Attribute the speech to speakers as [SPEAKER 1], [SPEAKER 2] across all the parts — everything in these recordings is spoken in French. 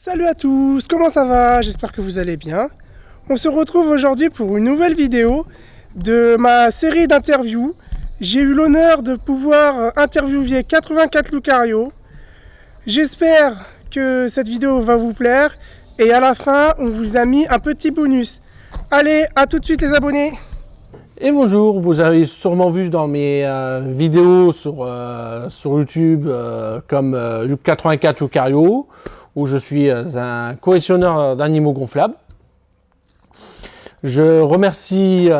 [SPEAKER 1] Salut à tous, comment ça va? J'espère que vous allez bien. On se retrouve aujourd'hui pour une nouvelle vidéo de ma série d'interviews. J'ai eu l'honneur de pouvoir interviewer 84 Lucario. J'espère que cette vidéo va vous plaire et à la fin on vous a mis un petit bonus. Allez, à tout de suite les abonnés.
[SPEAKER 2] Et bonjour, vous avez sûrement vu dans mes vidéos sur YouTube comme 84 Lucario, où je suis un collectionneur d'animaux gonflables. Je remercie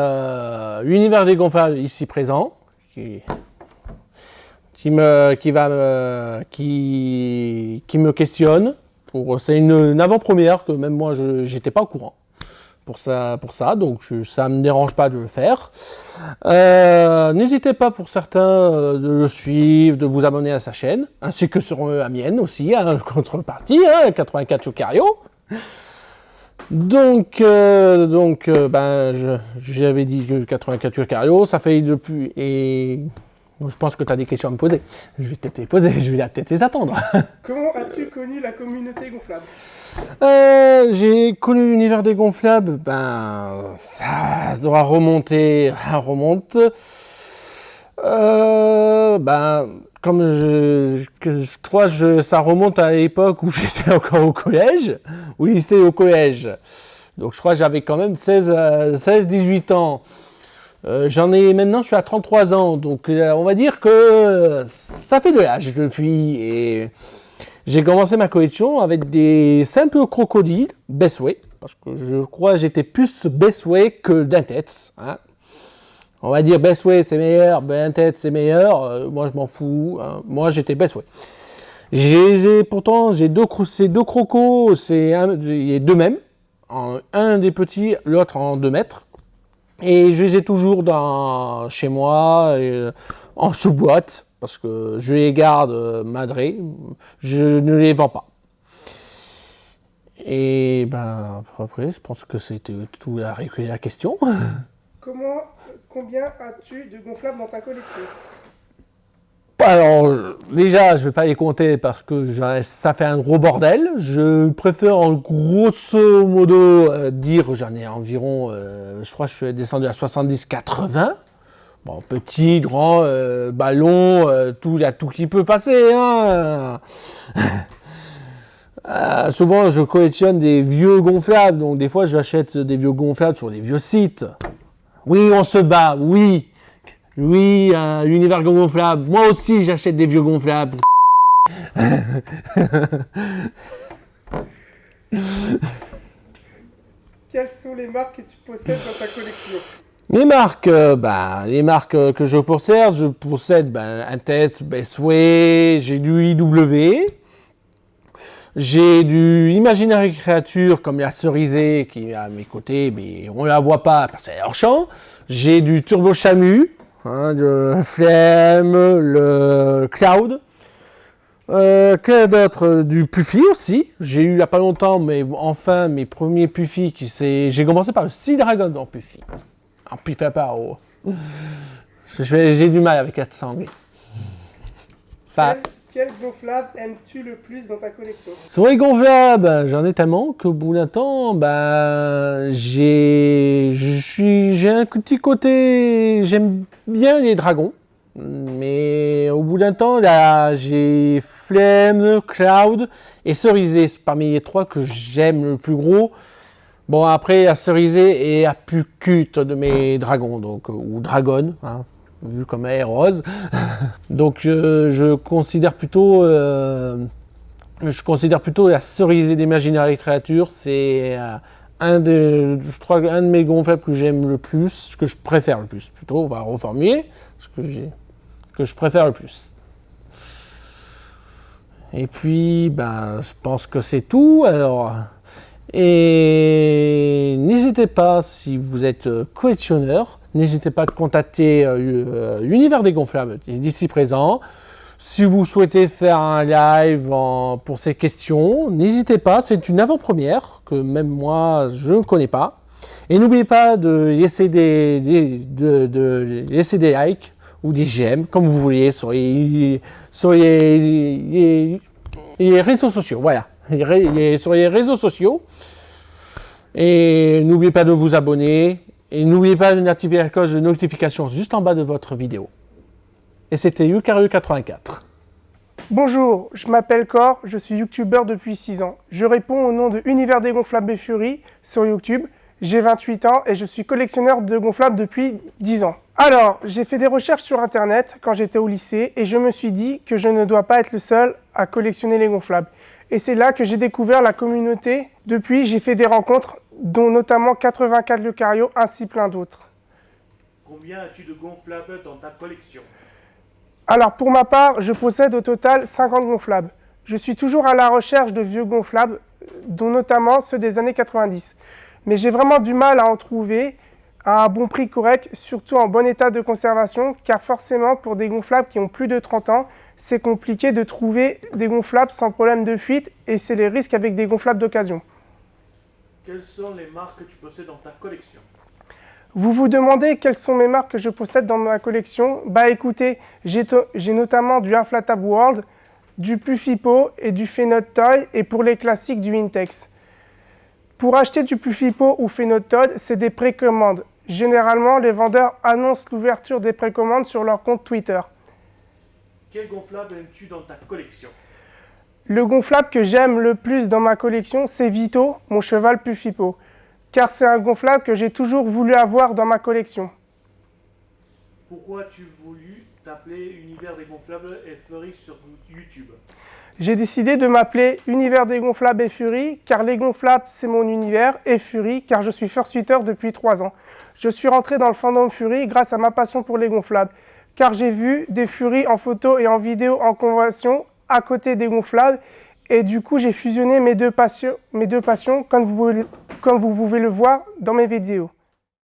[SPEAKER 2] l'univers des gonflables ici présent, qui me questionne. C'est une avant-première que même moi je n'étais pas au courant. Pour ça, donc ça ne me dérange pas de le faire. N'hésitez pas pour certains de le suivre, de vous abonner à sa chaîne, ainsi que sur la mienne aussi, contrepartie, 84 Lucario. Donc, j'avais dit que 84 Lucario, ça fait depuis, et je pense que tu as des questions à me poser. Je vais peut-être les poser, je vais peut-être les attendre.
[SPEAKER 1] Comment as-tu connu la communauté gonflable?
[SPEAKER 2] J'ai connu l'univers des gonflables, ça doit remonter, comme je crois que ça remonte à l'époque où j'étais encore au collège, au lycée, au collège. Donc je crois que j'avais quand même 16-18 ans. Maintenant, je suis à 33 ans, donc on va dire que ça fait de l'âge depuis. Et j'ai commencé ma collection avec des simples crocodiles, Bestway, parce que je crois que j'étais plus Bestway que Dentets. On va dire Bestway c'est meilleur, Dentets c'est meilleur, moi je m'en fous, moi j'étais Bestway. Pourtant, j'ai ces deux crocos, il y a deux mêmes, un des petits, l'autre en 2 mètres. Et je les ai toujours chez moi, en sous-boîte, parce que je les garde madrés, je ne les vends pas. Et après, je pense que c'était tout la question.
[SPEAKER 1] Combien as-tu de gonflables dans ta collection?
[SPEAKER 2] Alors, déjà, je ne vais pas les compter parce que ça fait un gros bordel. Je préfère en grosso modo dire j'en ai environ, je crois que je suis descendu à 70-80. Bon, petit, grand, ballon, il y a tout qui peut passer. Souvent, je collectionne des vieux gonflables, donc des fois, j'achète des vieux gonflables sur des vieux sites. Oui, on se bat, oui. Oui, l'univers gonflable. Moi aussi, j'achète des vieux gonflables.
[SPEAKER 1] Quelles sont les marques que tu possèdes dans ta collection?
[SPEAKER 2] Les marques que je possède Dentets, Bestway, j'ai du IW, j'ai du Imaginary Creature comme la cerisée qui est à mes côtés, mais on ne la voit pas parce qu'elle est hors champ. J'ai du Turbo Chamu, le Flemme, le Cloud. Que d'autre? Du Puffy aussi. J'ai eu il n'y a pas longtemps, mais enfin mes premiers Puffy j'ai commencé par le Sea Dragon en Puffy. En Puffy à part. J'ai du mal avec la sangle. Ça.
[SPEAKER 1] Quel gonflable aimes-tu le plus dans ta collection?
[SPEAKER 2] Sur les gonflables, j'en ai tellement qu'au bout d'un temps, j'ai un petit côté, j'aime bien les dragons, mais au bout d'un temps, là, j'ai Flemme, Cloud et Cerisée, c'est parmi les 3 que j'aime le plus gros. Bon, après, la Cerisée est la plus cute de mes dragons, donc, ou dragonne, vu comme elle est rose. Donc je considère plutôt la cerisée d'Imaginary Creature, c'est un de mes gonflables que j'aime le plus, que je préfère le plus, plutôt, on va reformuler, que je préfère le plus. Et puis, je pense que c'est tout, alors. Et n'hésitez pas, si vous êtes collectionneur, n'hésitez pas à contacter l'univers des gonflables d'ici présent. Si vous souhaitez faire un live pour ces questions, n'hésitez pas, c'est une avant-première que même moi je ne connais pas. Et n'oubliez pas de laisser des likes ou des j'aime, comme vous voulez, sur les réseaux sociaux. Voilà. sur les réseaux sociaux. Et n'oubliez pas de vous abonner. Et n'oubliez pas d'activer la cloche de notification juste en bas de votre vidéo. Et c'était Yukaru84.
[SPEAKER 1] Bonjour, je m'appelle Cor, je suis youtubeur depuis 6 ans. Je réponds au nom de Univers des gonflables et Fury sur YouTube. J'ai 28 ans et je suis collectionneur de gonflables depuis 10 ans. Alors, j'ai fait des recherches sur internet quand j'étais au lycée et je me suis dit que je ne dois pas être le seul à collectionner les gonflables. Et c'est là que j'ai découvert la communauté. Depuis, j'ai fait des rencontres, dont notamment 84 Lucario ainsi plein d'autres.
[SPEAKER 3] Combien as-tu de gonflables dans ta collection?
[SPEAKER 1] Alors pour ma part, je possède au total 50 gonflables. Je suis toujours à la recherche de vieux gonflables, dont notamment ceux des années 90. Mais j'ai vraiment du mal à en trouver à un bon prix correct, surtout en bon état de conservation, car forcément pour des gonflables qui ont plus de 30 ans, c'est compliqué de trouver des gonflables sans problème de fuite et c'est les risques avec des gonflables d'occasion.
[SPEAKER 3] Quelles sont les marques que tu possèdes dans ta collection?
[SPEAKER 1] Vous vous demandez quelles sont mes marques que je possède dans ma collection? Bah écoutez, j'ai notamment du Inflatable World, du Pufipo et du Phénote Toy, et pour les classiques du Intex. Pour acheter du Pufipo ou Phénote Toy, c'est des précommandes. Généralement, les vendeurs annoncent l'ouverture des précommandes sur leur compte Twitter.
[SPEAKER 3] Quel gonflable aimes-tu dans ta collection?
[SPEAKER 1] Le gonflable que j'aime le plus dans ma collection, c'est Vito, mon cheval Pufipo, car c'est un gonflable que j'ai toujours voulu avoir dans ma collection.
[SPEAKER 3] Pourquoi as-tu voulu t'appeler Univers des gonflables et Fury sur YouTube?
[SPEAKER 1] J'ai décidé de m'appeler Univers des gonflables et Fury, car les gonflables c'est mon univers, et Fury, car je suis fursuiter depuis 3 ans. Je suis rentré dans le fandom Fury grâce à ma passion pour les gonflables, car j'ai vu des Fury en photo et en vidéo en convention à côté des gonflables, et du coup j'ai fusionné mes deux passions comme vous pouvez le voir dans mes vidéos.